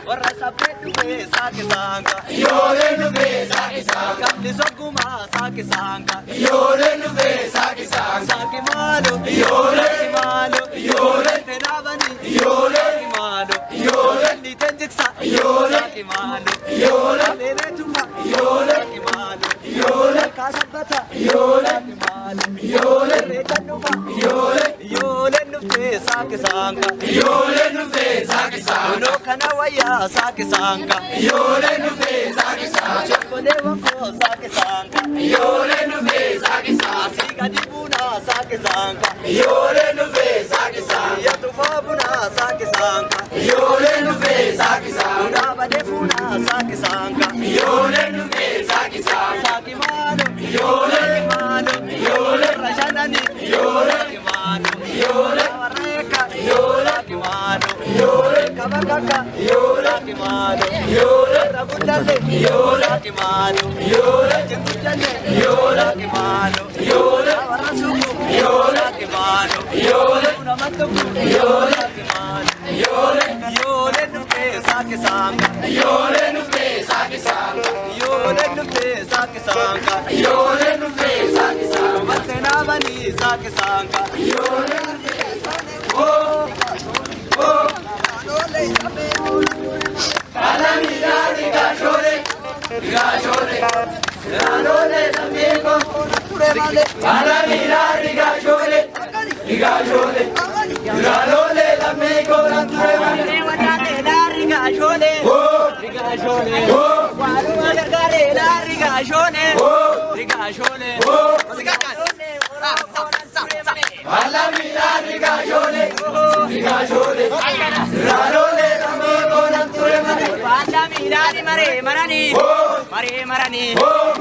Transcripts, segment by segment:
warra saphee dhufee saaqe saanga ijoolleen dhufee saaqe saanga qabdi sogguma saaqe saanga ijoolleen dhufee saaqe saanga saaqe maalo ijoolleen maalo ijoolleen tenaabani ijoolleen maalo ijoolleen ni tenjiksa ijoolleen saaqe maalo ijoolleen bebeetuma ijoolleen saaqe maalo ijoolleen kaasabbata ijoolleen saaqe maalo ijoolleen reekanuma ijoolleen ijoolleen dhuftee saaqe saanga ijoolleen dhufee saaqe saanga kunoo kana wayyaa saaqe saanga ijoolleen dhufee saaqe saanga chokkolee wankoo saaqe saanga ijoolleen dhufee saaqe saanga asii gadi buunaa saaqe saanga ijoolleen dhufee saaqe saanga biyya tufaa bunaa saaqe saanga ijoolleen dhufee saaqe saanga bunaa badee fuunaa saaqe saanga ijoolleen dhufee saaqe saanga saaqe maalo ijoolleen maalo ijoolleen rashanani ijoolleen saaqe maalo ijoolleen warreeka ijoolleen saaqe maalo ijoolleen kabakaka ijoolleen saaqe maalo ijoolleen rabuddalle ijoolleen saaqe maalo ijoolleen jenguddalle ijoolleen saaqe maalo ijoolleen warra suuqu ijoolleen saaqe maalo ijoolleen namattuku ijoolleen saaqe maalo ijoolleen ijoolleen dhuftee saaqe saanga ijoolleen dhufee saaqe saanga ijoolleen dhuftee saaqe saanga ijoolleen dhufee saaqe saanga mattee naabanii saaqe saanga ijoolleen Calamidad Gashore, Gashore, Gashore, amigo. Calamidad Gashore, Gashore, Gashore, amigo. Calamidad Gashore, Gashore, Gashore, amigo. Banda mirani mare marani, mare marani,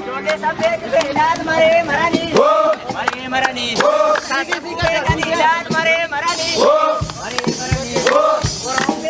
छोटे सफेद बेलाल मरे मरानी, मरे मरानी, सासी फुके कनी लाल मरे मरानी, मरे मरानी,